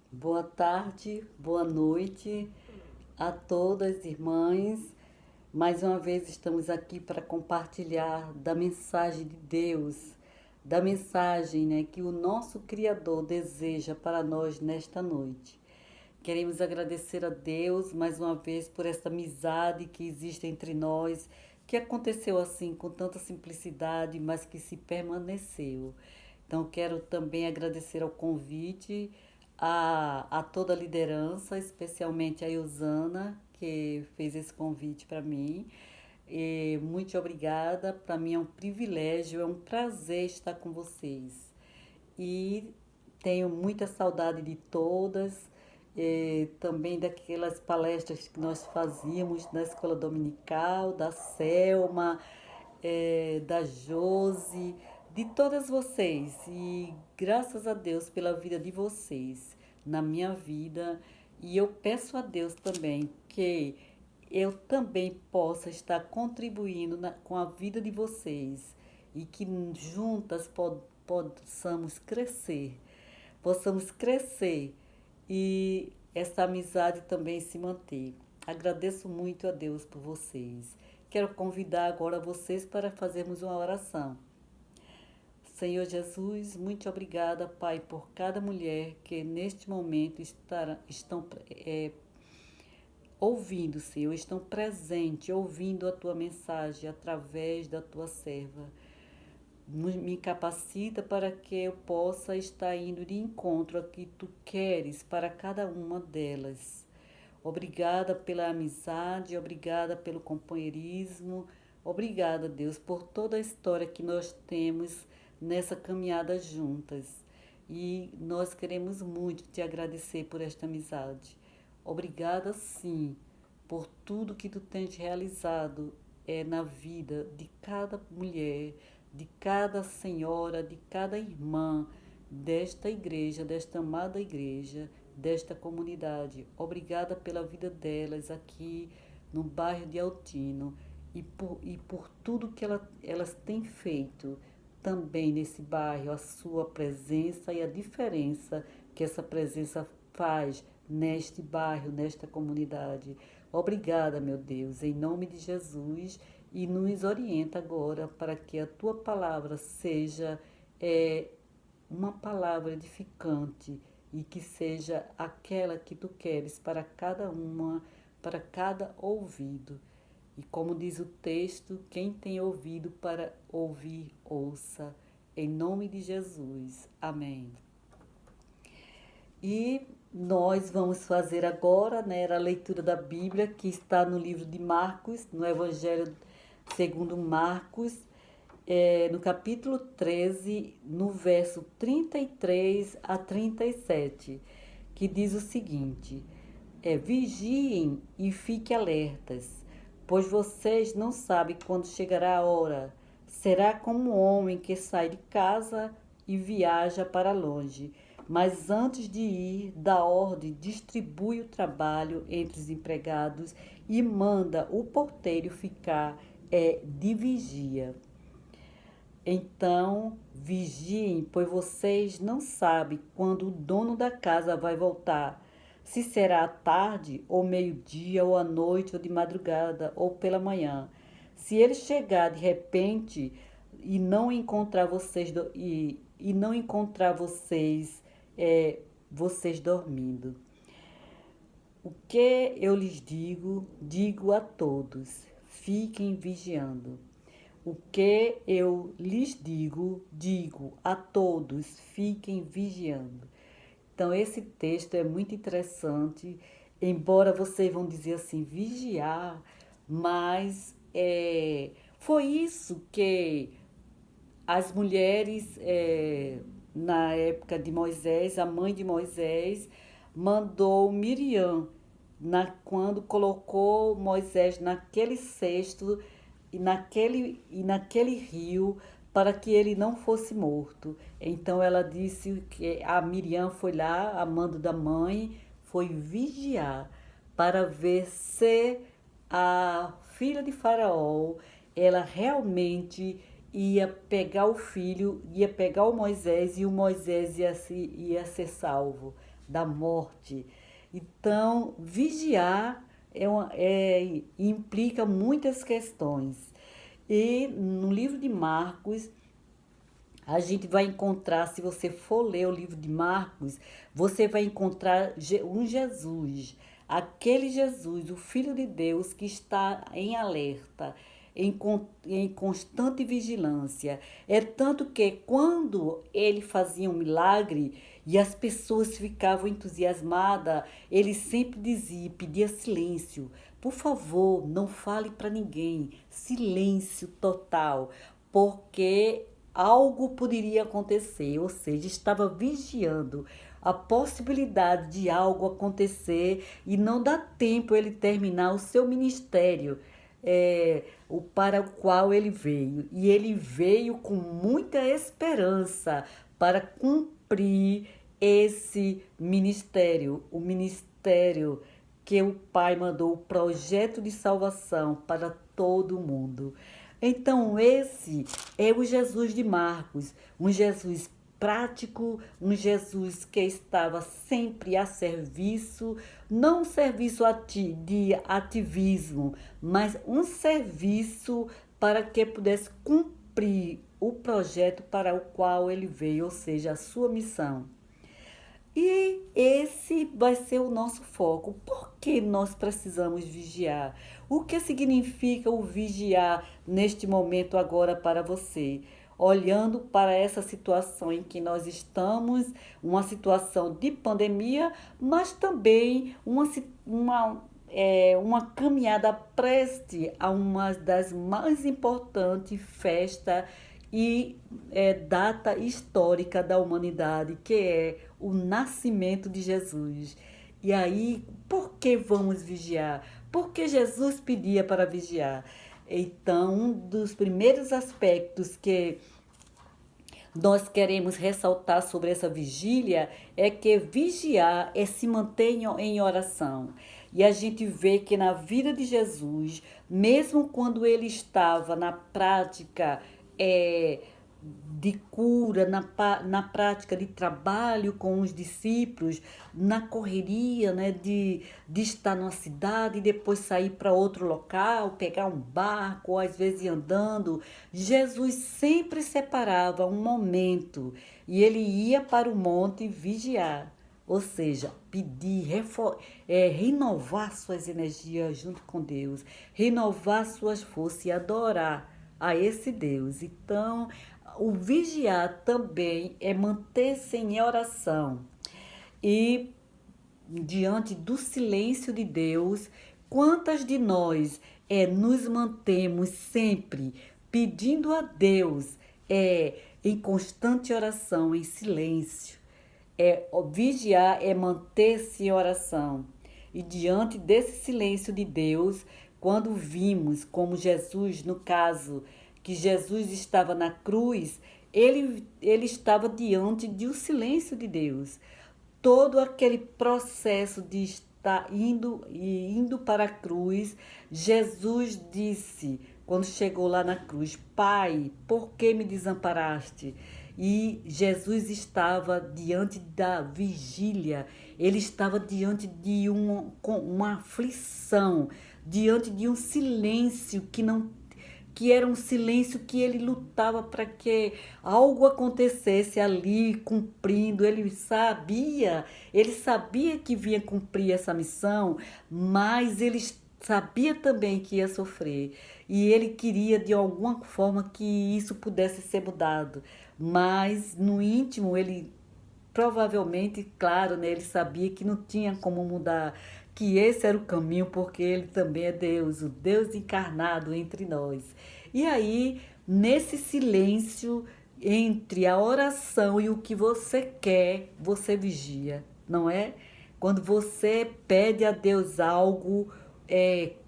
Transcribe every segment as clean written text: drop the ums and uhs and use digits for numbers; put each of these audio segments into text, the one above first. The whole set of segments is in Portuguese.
Boa tarde, boa noite a todas, irmãs. Mais uma vez estamos aqui para compartilhar da mensagem de Deus, da mensagem, que o nosso Criador deseja para nós nesta noite. Queremos agradecer a Deus mais uma vez por essa amizade que existe entre nós, que aconteceu assim com tanta simplicidade, mas que se permaneceu. Então, quero também agradecer ao convite, a toda a liderança, especialmente a Ilzana, que fez esse convite para mim. E muito obrigada. Para mim é um privilégio, é um prazer estar com vocês. E tenho muita saudade de todas, também daquelas palestras que nós fazíamos na escola dominical, da Selma, da Josi, de todas vocês. E graças a Deus pela vida de vocês na minha vida. E eu peço a Deus também que eu também possa estar contribuindo com a vida de vocês e que juntas possamos crescer e essa amizade também se manter. Agradeço muito a Deus por vocês. Quero convidar agora vocês para fazermos uma oração. Senhor Jesus, muito obrigada, Pai, por cada mulher que neste momento estão ouvindo, Senhor, estão presentes, ouvindo a tua mensagem através da tua serva. Me capacita para que eu possa estar indo de encontro a que tu queres para cada uma delas. Obrigada pela amizade, obrigada pelo companheirismo, obrigada, Deus, por toda a história que nós temos nessa caminhada juntas. E nós queremos muito te agradecer por esta amizade. Obrigada, sim, por tudo que tu tens realizado na vida de cada mulher, de cada senhora, de cada irmã desta igreja, desta amada igreja, desta comunidade. Obrigada pela vida delas aqui no bairro de Altino e por tudo que elas têm feito também nesse bairro, a sua presença e a diferença que essa presença faz neste bairro, nesta comunidade. Obrigada, meu Deus, em nome de Jesus, e nos orienta agora para que a tua palavra seja é, uma palavra edificante e que seja aquela que tu queres para cada uma, para cada ouvido. E como diz o texto, quem tem ouvido para ouvir, ouça. Em nome de Jesus. Amém. E nós vamos fazer agora, a leitura da Bíblia, que está no livro de Marcos, no Evangelho segundo Marcos, no capítulo 13, no verso 33 a 37, que diz o seguinte: vigiem e fiquem alertas, pois vocês não sabem quando chegará a hora. Será como um homem que sai de casa e viaja para longe, mas antes de ir, dá ordem, distribui o trabalho entre os empregados e manda o porteiro ficar de vigia. Então, vigiem, pois vocês não sabem quando o dono da casa vai voltar. Se será à tarde, ou meio-dia, ou à noite, ou de madrugada, ou pela manhã. Se ele chegar de repente e não encontrar e não encontrar vocês dormindo. O que eu lhes digo, digo a todos: fiquem vigiando. O que eu lhes digo, digo a todos: fiquem vigiando. Então, esse texto é muito interessante, embora vocês vão dizer assim, vigiar, mas foi isso que as mulheres, na época de Moisés, a mãe de Moisés, mandou Miriam, quando colocou Moisés naquele cesto e naquele rio para que ele não fosse morto. Então ela disse que a Miriam foi lá, a mando da mãe, foi vigiar para ver se a filha de Faraó, ela realmente ia pegar o filho, ia pegar o Moisés e o Moisés ia ser salvo. da morte. Então, vigiar implica muitas questões. E no livro de Marcos, a gente vai encontrar, se você for ler o livro de Marcos, você vai encontrar um Jesus, aquele Jesus, o Filho de Deus, que está em alerta, em constante vigilância. É tanto que quando ele fazia um milagre e as pessoas ficavam entusiasmadas, ele sempre dizia, pedia silêncio. Por favor, não fale para ninguém. Silêncio total, porque algo poderia acontecer, ou seja, estava vigiando a possibilidade de algo acontecer e não dá tempo ele terminar o seu ministério, o para o qual ele veio. E ele veio com muita esperança para cumprir esse ministério, o ministério que o Pai mandou, o projeto de salvação para todo mundo. Então, esse é o Jesus de Marcos, um Jesus prático, um Jesus que estava sempre a serviço, não um serviço de ativismo, mas um serviço para que pudesse cumprir o projeto para o qual ele veio, ou seja, a sua missão. E esse vai ser o nosso foco. Por que nós precisamos vigiar? O que significa o vigiar neste momento agora para você? Olhando para essa situação em que nós estamos, uma situação de pandemia, mas também uma caminhada preste a uma das mais importantes festas e data histórica da humanidade, que é o nascimento de Jesus. E aí, por que vamos vigiar? Porque Jesus pedia para vigiar. Então, um dos primeiros aspectos que nós queremos ressaltar sobre essa vigília é que vigiar é se manter em oração. E a gente vê que na vida de Jesus, mesmo quando ele estava na prática de cura, na prática de trabalho com os discípulos, na correria, né, de estar numa cidade e depois sair para outro local, pegar um barco, ou às vezes ir andando, Jesus sempre separava um momento e ele ia para o monte vigiar. Ou seja, pedir, renovar suas energias junto com Deus, renovar suas forças e adorar a esse Deus. Então, o vigiar também é manter-se em oração. E diante do silêncio de Deus, quantas de nós nos mantemos sempre pedindo a Deus em constante oração, em silêncio? Vigiar é manter-se em oração. E diante desse silêncio de Deus, quando vimos como Jesus, no caso, que Jesus estava na cruz, ele estava diante de um silêncio de Deus. Todo aquele processo de estar indo para a cruz, Jesus disse, quando chegou lá na cruz, Pai, por que me desamparaste? E Jesus estava diante da vigília, ele estava diante de uma aflição, diante de um silêncio que era um silêncio que ele lutava para que algo acontecesse ali, cumprindo. Ele sabia que vinha cumprir essa missão, mas ele sabia também que ia sofrer. E ele queria, de alguma forma, que isso pudesse ser mudado. Mas, no íntimo, ele provavelmente, claro, né, ele sabia que não tinha como mudar, que esse era o caminho, porque ele também é Deus, o Deus encarnado entre nós. E aí, nesse silêncio entre a oração e o que você quer, você vigia, não é? Quando você pede a Deus algo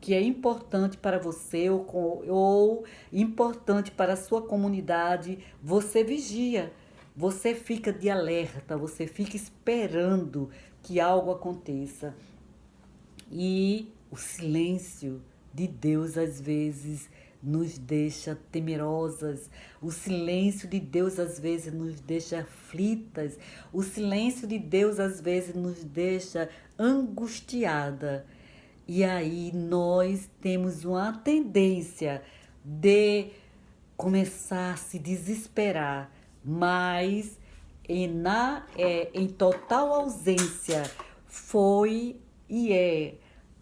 que é importante para você ou importante para a sua comunidade, você vigia. Você fica de alerta, você fica esperando que algo aconteça. E o silêncio de Deus, às vezes, nos deixa temerosas. O silêncio de Deus às vezes nos deixa aflitas. O silêncio de Deus às vezes nos deixa angustiada. E aí nós temos uma tendência de começar a se desesperar, mas em total ausência foi e é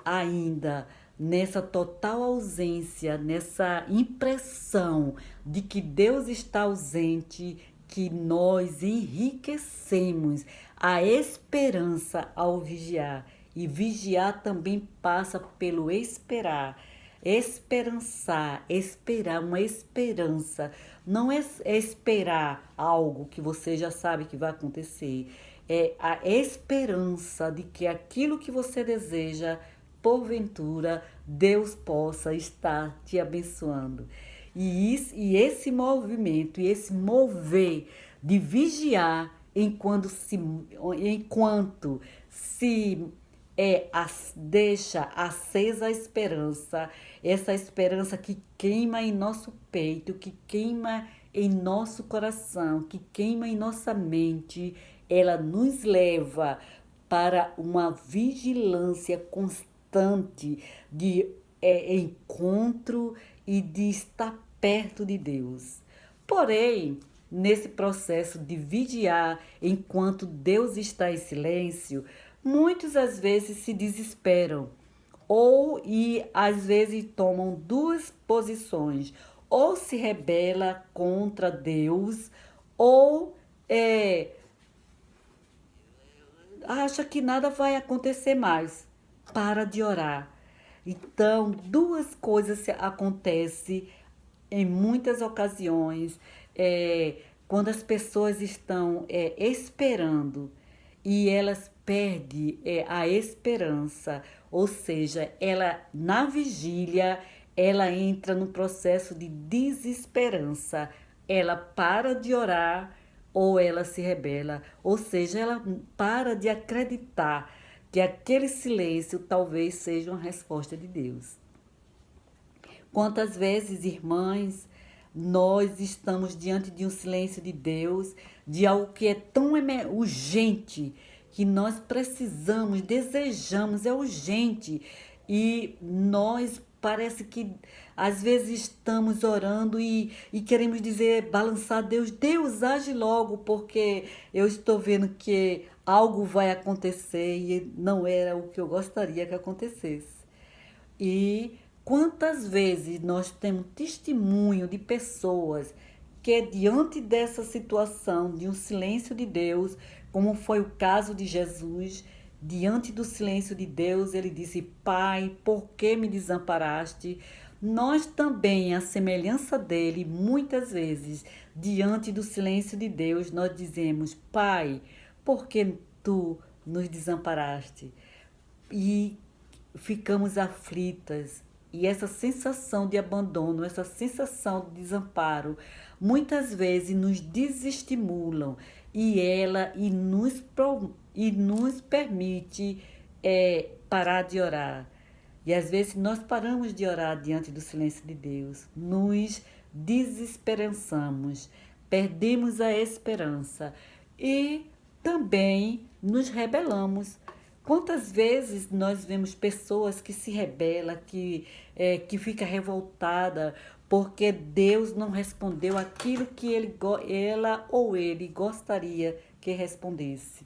ainda nessa total ausência, nessa impressão de que Deus está ausente, que nós enriquecemos a esperança ao vigiar. E vigiar também passa pelo esperar. Esperançar, esperar, uma esperança. Não é esperar algo que você já sabe que vai acontecer. É a esperança de que aquilo que você deseja, porventura, Deus possa estar te abençoando. E esse movimento, e esse mover de vigiar enquanto se deixa acesa a esperança, essa esperança que queima em nosso peito, que queima em nosso coração, que queima em nossa mente, ela nos leva para uma vigilância constante de encontro e de estar perto de Deus. Porém, nesse processo de vigiar enquanto Deus está em silêncio, muitos às vezes se desesperam e às vezes tomam duas posições, ou se rebela contra Deus ou acha que nada vai acontecer mais, para de orar. Então, duas coisas acontecem em muitas ocasiões, quando as pessoas estão esperando e elas perdem a esperança, ou seja, ela na vigília ela entra no processo de desesperança, ela para de orar ou ela se rebela, ou seja, ela para de acreditar que aquele silêncio talvez seja uma resposta de Deus. Quantas vezes, irmãs, nós estamos diante de um silêncio de Deus, de algo que é tão urgente, que nós precisamos, desejamos, é urgente. E nós parece que às vezes estamos orando e queremos dizer, balançar Deus, Deus age logo, porque eu estou vendo que algo vai acontecer e não era o que eu gostaria que acontecesse. E quantas vezes nós temos testemunho de pessoas que, diante dessa situação, de um silêncio de Deus, como foi o caso de Jesus, diante do silêncio de Deus, ele disse: Pai, por que me desamparaste? Nós também, à semelhança dele, muitas vezes, diante do silêncio de Deus, nós dizemos: Pai, por que tu nos desamparaste? E ficamos aflitas. E essa sensação de abandono, essa sensação de desamparo, muitas vezes nos desestimulam e nos permite parar de orar. E às vezes nós paramos de orar diante do silêncio de Deus, nos desesperançamos, perdemos a esperança e também nos rebelamos. Quantas vezes nós vemos pessoas que se rebelam, que fica revoltada porque Deus não respondeu aquilo que ela ou ele gostaria que respondesse.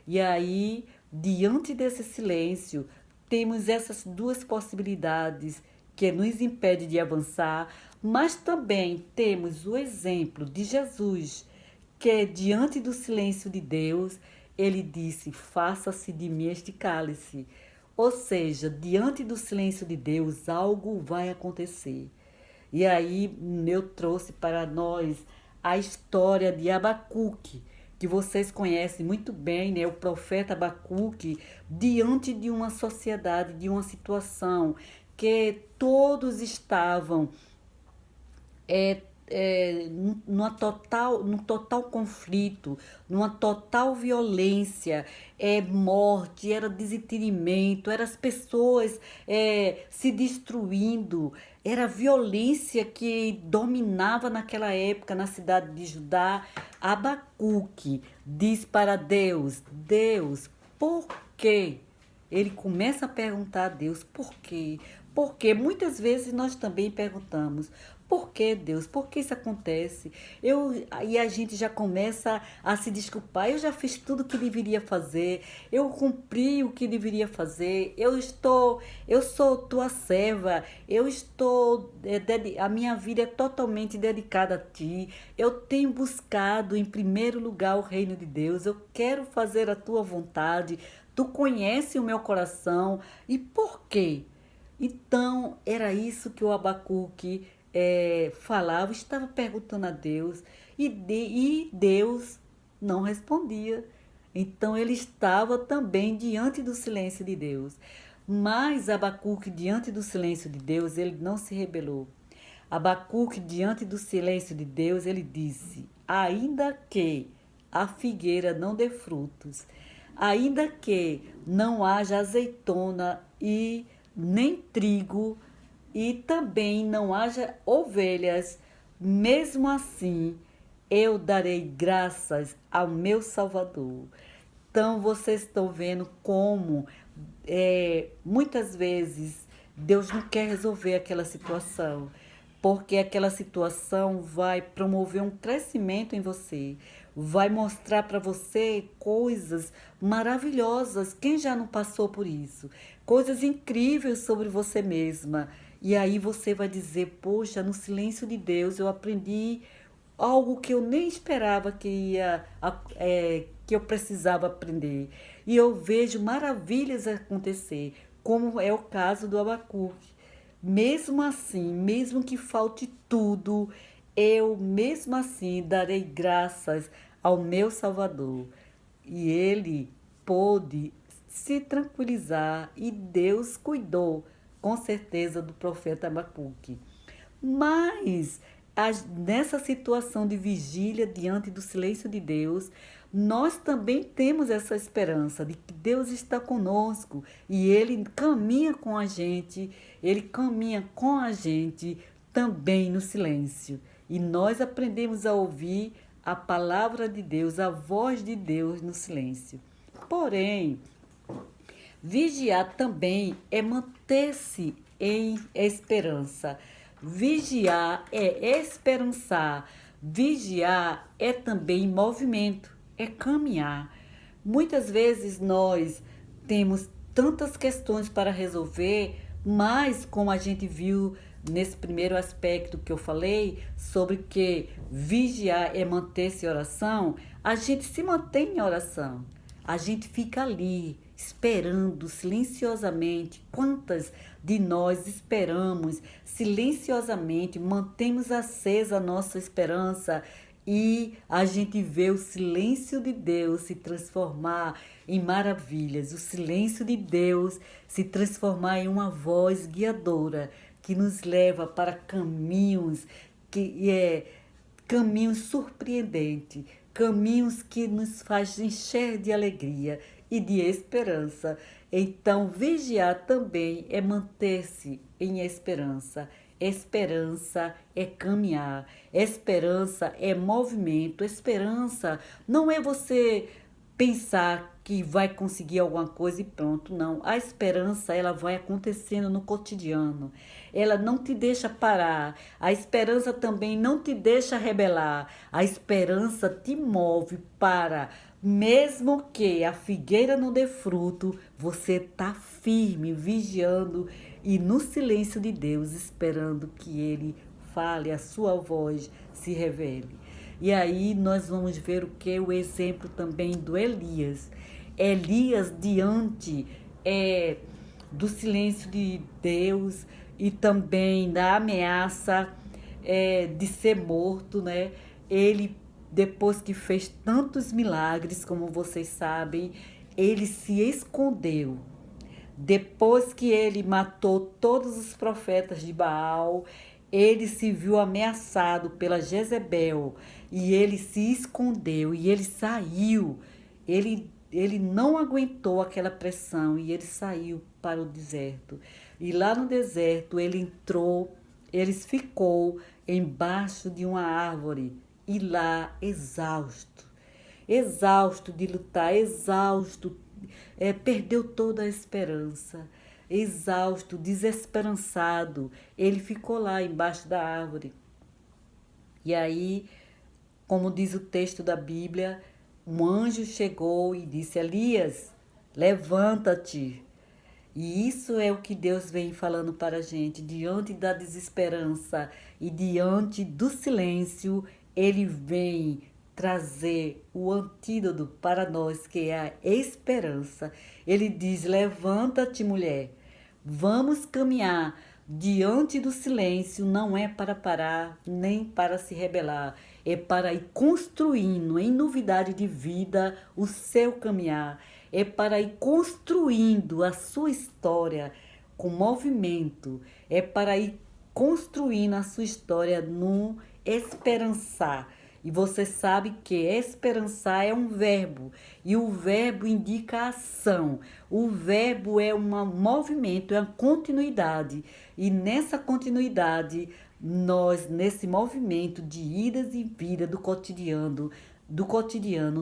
E aí, diante desse silêncio, temos essas duas possibilidades que nos impede de avançar, mas também temos o exemplo de Jesus, que diante do silêncio de Deus, ele disse: faça-se de mim este cálice. Ou seja, diante do silêncio de Deus, algo vai acontecer. E aí eu trouxe para nós a história de Abacuque, que vocês conhecem muito bem, né? O profeta Abacuque, diante de uma sociedade, de uma situação que todos estavam num total conflito, numa total violência, morte, era desentendimento, eram as pessoas se destruindo, era a violência que dominava naquela época na cidade de Judá. Abacuque diz para Deus: Deus, por quê? Ele começa a perguntar a Deus por quê? Porque muitas vezes nós também perguntamos: por que, Deus? Por que isso acontece? E a gente já começa a se desculpar. Eu já fiz tudo o que deveria fazer. Eu cumpri o que deveria fazer. Eu sou tua serva. A minha vida é totalmente dedicada a ti. Eu tenho buscado em primeiro lugar o reino de Deus. Eu quero fazer a tua vontade. Tu conhece o meu coração. E por quê? Então, era isso que o Abacuque falava, estava perguntando a Deus, e Deus não respondia. Então, ele estava também diante do silêncio de Deus. Mas Abacuque, diante do silêncio de Deus, ele não se rebelou. Abacuque, diante do silêncio de Deus, ele disse: ainda que a figueira não dê frutos, ainda que não haja azeitona e nem trigo, e também não haja ovelhas, mesmo assim eu darei graças ao meu Salvador. Então vocês estão vendo como muitas vezes Deus não quer resolver aquela situação, porque aquela situação vai promover um crescimento em você, vai mostrar para você coisas maravilhosas. Quem já não passou por isso? Coisas incríveis sobre você mesma. E aí você vai dizer: poxa, no silêncio de Deus eu aprendi algo que eu nem esperava que eu precisava aprender. E eu vejo maravilhas acontecer, como é o caso do Abacuque. Mesmo assim, mesmo que falte tudo, eu mesmo assim darei graças ao meu Salvador. E ele pôde se tranquilizar, e Deus cuidou com certeza do profeta Abacuque. Mas nessa situação de vigília diante do silêncio de Deus, nós também temos essa esperança de que Deus está conosco e Ele caminha com a gente, Ele caminha com a gente também no silêncio. E nós aprendemos a ouvir a palavra de Deus, a voz de Deus no silêncio. Porém, vigiar também é manter-se em esperança. Vigiar é esperançar. Vigiar é também movimento, é caminhar. Muitas vezes nós temos tantas questões para resolver, mas como a gente viu nesse primeiro aspecto que eu falei, sobre que vigiar é manter-se em oração, a gente se mantém em oração. A gente fica ali, esperando silenciosamente. Quantas de nós esperamos silenciosamente, mantemos acesa a nossa esperança e a gente vê o silêncio de Deus se transformar em maravilhas, o silêncio de Deus se transformar em uma voz guiadora que nos leva para caminhos caminhos surpreendentes, caminhos que nos fazem encher de alegria e de esperança. Então, vigiar também é manter-se em esperança. Esperança é caminhar, esperança é movimento, esperança não é você pensar que vai conseguir alguma coisa e pronto, não. A esperança, ela vai acontecendo no cotidiano. Ela não te deixa parar. A esperança também não te deixa rebelar. A esperança te move para, mesmo que a figueira não dê fruto, você está firme, vigiando e no silêncio de Deus, esperando que Ele fale, a sua voz se revele. E aí nós vamos ver o que? O exemplo também do Elias. Elias diante do silêncio de Deus e também da ameaça de ser morto, né? Ele, depois que fez tantos milagres, como vocês sabem, ele se escondeu. Depois que ele matou todos os profetas de Baal, ele se viu ameaçado pela Jezebel e ele se escondeu e ele saiu. Ele não aguentou aquela pressão e ele saiu para o deserto. E lá no deserto ele entrou, ele ficou embaixo de uma árvore e lá exausto, exausto de lutar, exausto, perdeu toda a esperança, exausto, desesperançado. Ele ficou lá embaixo da árvore. E aí, como diz o texto da Bíblia, um anjo chegou e disse: Elias, levanta-te. E isso é o que Deus vem falando para a gente. Diante da desesperança e diante do silêncio, Ele vem trazer o antídoto para nós, que é a esperança. Ele diz: levanta-te, mulher, vamos caminhar. Diante do silêncio não é para parar, nem para se rebelar, é para ir construindo em novidade de vida o seu caminhar, é para ir construindo a sua história com movimento, é para ir construindo a sua história no esperançar. E você sabe que esperançar é um verbo, e o verbo indica ação. O verbo é um movimento, é uma continuidade. E nessa continuidade, nós, nesse movimento de idas e vindas do cotidiano,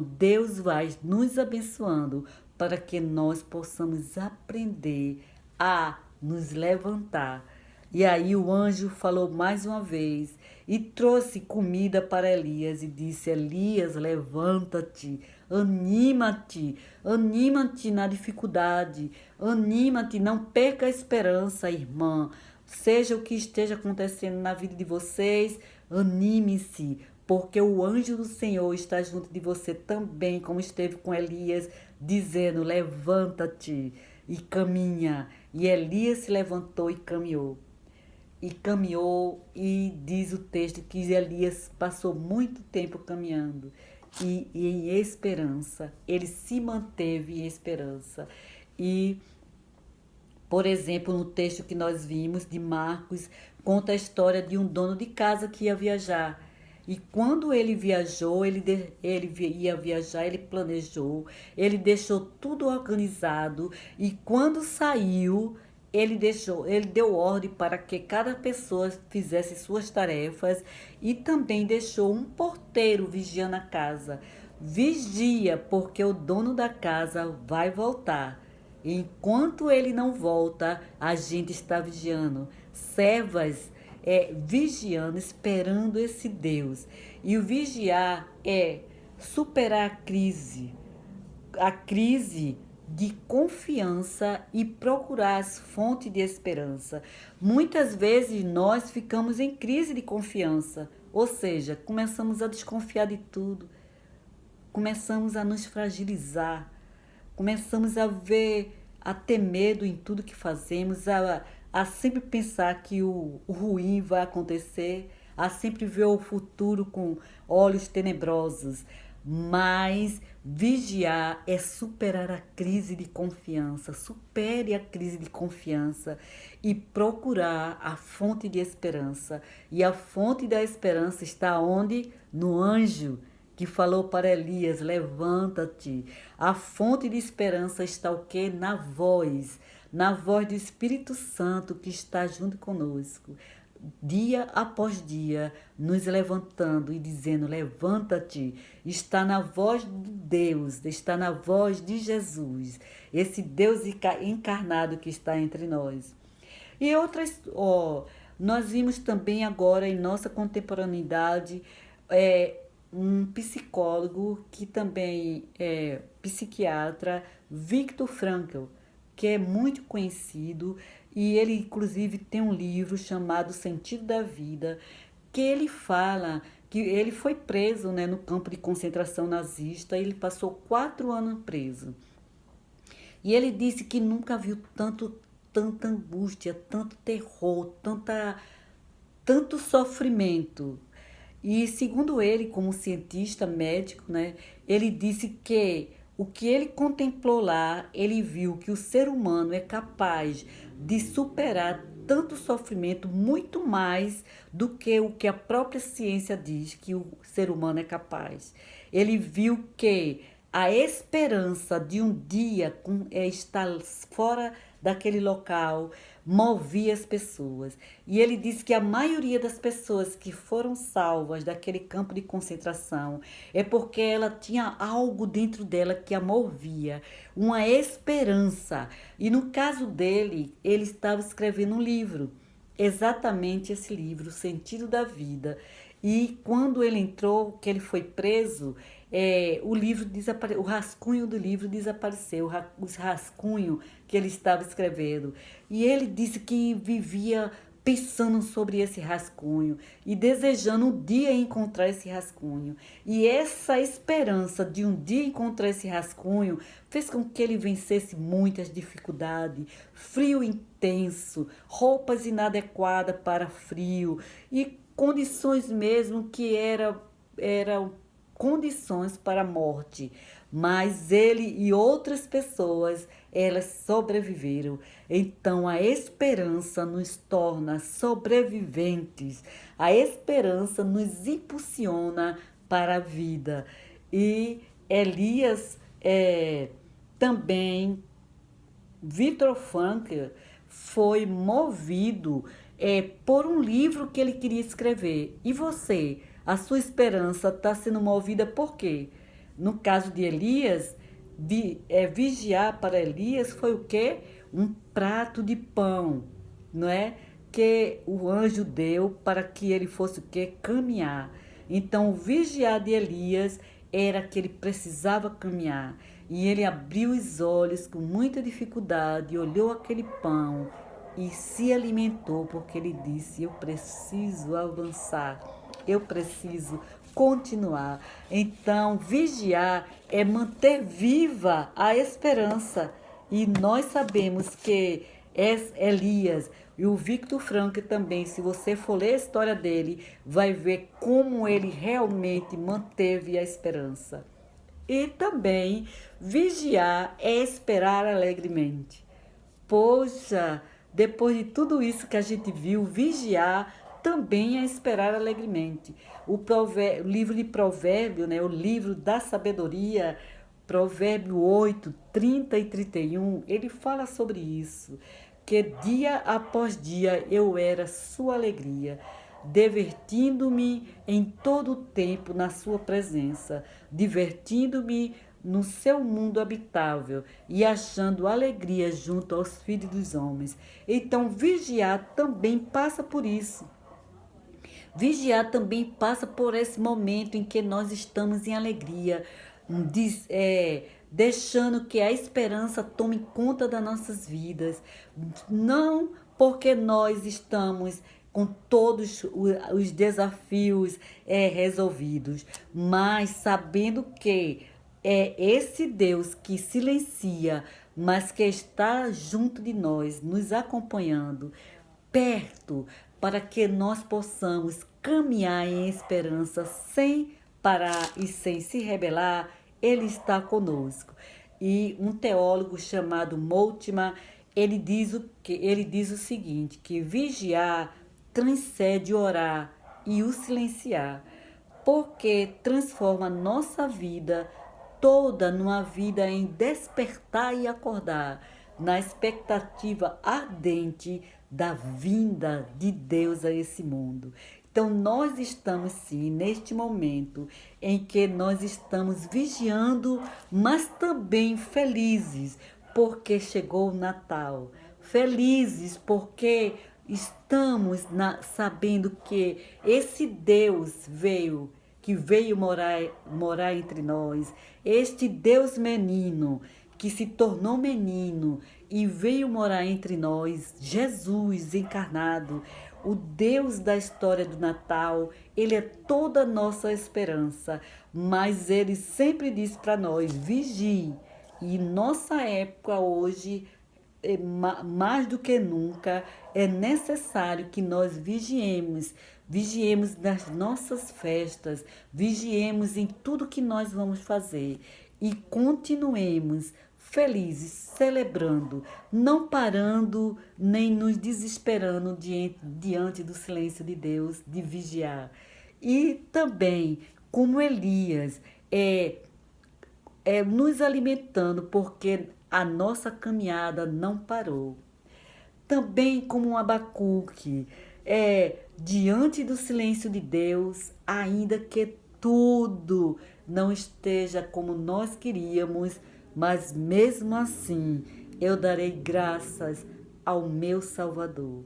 Deus vai nos abençoando para que nós possamos aprender a nos levantar. E aí o anjo falou mais uma vez e trouxe comida para Elias e disse: Elias, levanta-te, anima-te, anima-te na dificuldade, anima-te, não perca a esperança, irmã. Seja o que esteja acontecendo na vida de vocês, anime-se, porque o anjo do Senhor está junto de você também, como esteve com Elias, dizendo: levanta-te e caminha. E Elias se levantou e caminhou. E caminhou, e diz o texto que Elias passou muito tempo caminhando e em esperança. Ele se manteve em esperança. E, por exemplo, no texto que nós vimos de Marcos, conta a história de um dono de casa que ia viajar. E quando ele viajou, ia viajar, ele planejou, ele deixou tudo organizado. E quando saiu, ele deu ordem para que cada pessoa fizesse suas tarefas e também deixou um porteiro vigiando a casa. Vigia, porque o dono da casa vai voltar. Enquanto ele não volta, a gente está vigiando. Servas vigiando, esperando esse Deus. E o vigiar é superar a crise de confiança e procurar as fontes de esperança. Muitas vezes nós ficamos em crise de confiança, ou seja, começamos a desconfiar de tudo, começamos a nos fragilizar, começamos a ter medo em tudo que fazemos, a sempre pensar que o ruim vai acontecer, a sempre ver o futuro com olhos tenebrosos. Mas vigiar é superar a crise de confiança. Supere a crise de confiança e procurar a fonte de esperança. E a fonte da esperança está onde? No anjo que falou para Elias: levanta-te. A fonte de esperança está o quê? Na voz do Espírito Santo que está junto conosco, dia após dia, nos levantando e dizendo: levanta-te. Está na voz de Deus, está na voz de Jesus, esse Deus encarnado que está entre nós. E nós vimos também agora em nossa contemporaneidade um psicólogo que também é psiquiatra, Viktor Frankl, que é muito conhecido, e ele inclusive tem um livro chamado Sentido da Vida, que ele fala que ele foi preso, né, no campo de concentração nazista. Ele passou 4 anos preso. E ele disse que nunca viu tanta angústia, tanto terror, tanto sofrimento. E segundo ele, como cientista médico, né, ele disse que o que ele contemplou lá, ele viu que o ser humano é capaz de superar tanto sofrimento, muito mais do que o que a própria ciência diz que o ser humano é capaz. Ele viu que a esperança de um dia estar fora daquele local movia as pessoas. E ele disse que a maioria das pessoas que foram salvas daquele campo de concentração é porque ela tinha algo dentro dela que a movia, uma esperança. E no caso dele, ele estava escrevendo um livro, exatamente esse livro, O Sentido da Vida. E quando ele entrou, que ele foi preso, o livro o rascunho do livro desapareceu, os rascunhos que ele estava escrevendo. E ele disse que vivia pensando sobre esse rascunho e desejando um dia encontrar esse rascunho. E essa esperança de um dia encontrar esse rascunho fez com que ele vencesse muitas dificuldades, frio intenso, roupas inadequadas para frio e condições mesmo que eram condições para a morte. Mas ele e outras pessoas, elas sobreviveram. Então a esperança nos torna sobreviventes. A esperança nos impulsiona para a vida. E Elias também, Viktor Frankl, foi movido por um livro que ele queria escrever. E você, a sua esperança está sendo movida por quê? No caso de Elias, vigiar para Elias foi o quê? Um prato de pão, não é? Que o anjo deu para que ele fosse o quê? Caminhar. Então, o vigiar de Elias era que ele precisava caminhar. E ele abriu os olhos com muita dificuldade, olhou aquele pão e se alimentou, porque ele disse: eu preciso avançar, eu preciso continuar. Então, vigiar é manter viva a esperança. E nós sabemos que Elias e o Viktor Frankl também, se você for ler a história dele, vai ver como ele realmente manteve a esperança. E também, vigiar é esperar alegremente. Poxa, depois de tudo isso que a gente viu, vigiar também é esperar alegremente. O livro de Provérbio, né, o livro da sabedoria, Provérbio 8, 30 e 31, ele fala sobre isso, que dia após dia eu era sua alegria, divertindo-me em todo o tempo na sua presença, divertindo-me no seu mundo habitável e achando alegria junto aos filhos dos homens. Então, vigiar também passa por isso. Vigiar também passa por esse momento em que nós estamos em alegria, deixando que a esperança tome conta das nossas vidas. Não porque nós estamos com todos os desafios resolvidos, mas sabendo que é esse Deus que silencia, mas que está junto de nós, nos acompanhando, perto, para que nós possamos caminhar em esperança sem parar e sem se rebelar. Ele está conosco. E um teólogo chamado Moltmann, ele diz o seguinte, que vigiar transcende orar e o silenciar, porque transforma nossa vida toda numa vida em despertar e acordar, na expectativa ardente da vinda de Deus a esse mundo. Então, nós estamos sim neste momento em que nós estamos vigiando, mas também felizes, porque chegou o Natal. Felizes porque estamos sabendo que esse Deus que veio morar entre nós, este Deus menino, que se tornou menino e veio morar entre nós, Jesus encarnado, o Deus da história do Natal, ele é toda a nossa esperança, mas ele sempre diz para nós, vigie. E nossa época hoje, mais do que nunca, é necessário que nós vigiemos nas nossas festas, vigiemos em tudo que nós vamos fazer e continuemos felizes, celebrando, não parando nem nos desesperando diante do silêncio de Deus, de vigiar. E também, como Elias, nos alimentando, porque a nossa caminhada não parou. Também como um Abacuque, diante do silêncio de Deus, ainda que tudo não esteja como nós queríamos, mas mesmo assim eu darei graças ao meu Salvador.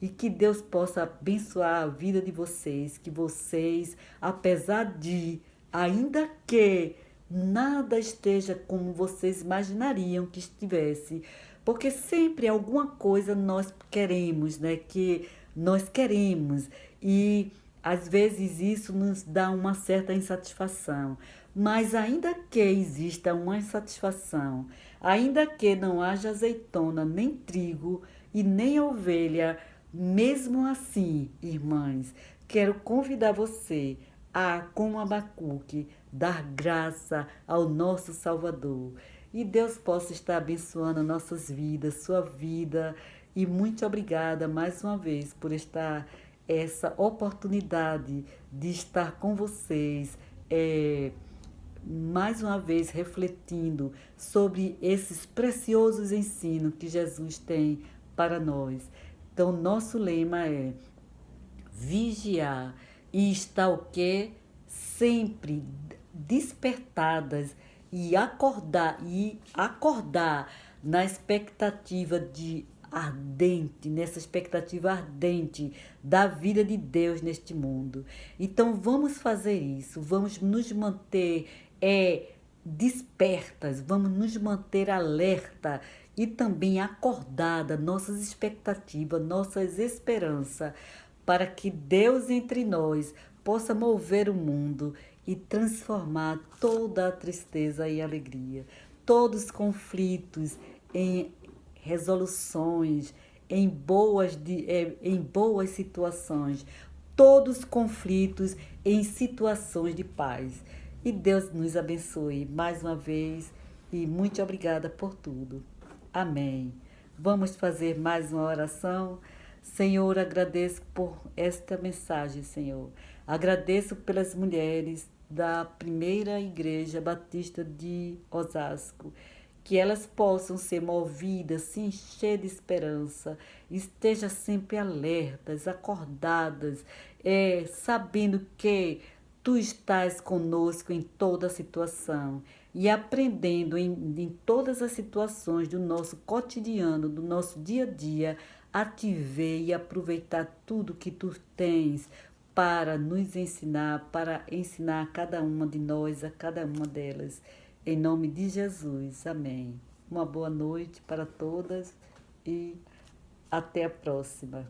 E que Deus possa abençoar a vida de vocês, que vocês, apesar de, ainda que nada esteja como vocês imaginariam que estivesse, porque sempre alguma coisa nós queremos, né? Que nós queremos. E às vezes isso nos dá uma certa insatisfação. Mas ainda que exista uma insatisfação, ainda que não haja azeitona, nem trigo e nem ovelha, mesmo assim, irmãs, quero convidar você a, como Abacuque, dar graça ao nosso Salvador. E Deus possa estar abençoando nossas vidas, sua vida. E muito obrigada mais uma vez por essa oportunidade de estar com vocês, mais uma vez refletindo sobre esses preciosos ensinos que Jesus tem para nós. Então, nosso lema é vigiar e estar o quê? Sempre despertadas e acordar na expectativa de ardente, nessa expectativa ardente da vida de Deus neste mundo. Então vamos fazer isso, vamos nos manter despertas, vamos nos manter alerta e também acordada nossas expectativas, nossas esperanças, para que Deus entre nós possa mover o mundo e transformar toda a tristeza em alegria, todos os conflitos em resoluções, em boas situações, todos os conflitos em situações de paz. E Deus nos abençoe mais uma vez e muito obrigada por tudo. Amém. Vamos fazer mais uma oração. Senhor, agradeço por esta mensagem, Senhor. Agradeço pelas mulheres da primeira Igreja Batista de Osasco, que elas possam ser movidas, se encher de esperança, esteja sempre alertas, acordadas, sabendo que Tu estás conosco em toda situação e aprendendo em todas as situações do nosso cotidiano, do nosso dia a dia, a te ver e aproveitar tudo que Tu tens para nos ensinar, para ensinar a cada uma de nós, a cada uma delas. Em nome de Jesus. Amém. Uma boa noite para todas e até a próxima.